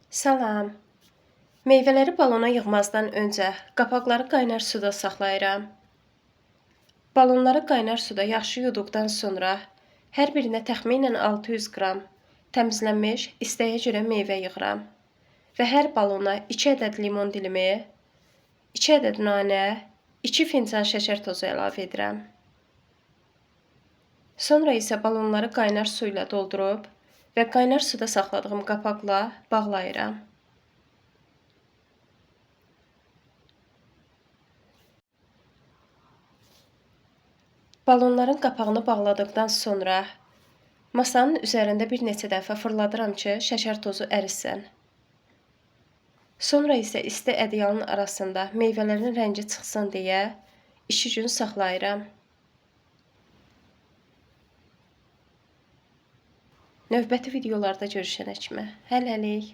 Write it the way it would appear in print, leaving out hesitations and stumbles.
Salam. Meyvələri balona yığmazdan öncə qapaqları qaynar suda saxlayıram. Balonları qaynar suda yaxşı yuduqdan sonra hər birinə təxminən 600 qram təmizlənmiş istəyə görə meyvə yığıram və hər balona 2 ədəd limon dilimi, 2 ədəd nanə, 2 fincan şəkər tozu əlavə edirəm. Sonra isə balonları qaynar su ilə doldurub və qaynar suda saxladığım qapaqla bağlayıram. Balonların qapağını bağladıqdan sonra masanın üzərində bir neçə dəfə fırladıram ki, şəkər tozu ərisin. Sonra isə isti ədyalın arasında meyvələrin rəngi çıxsın deyə 2 gün saxlayıram. Növbəti videolarda görüşənə kimi hələlik.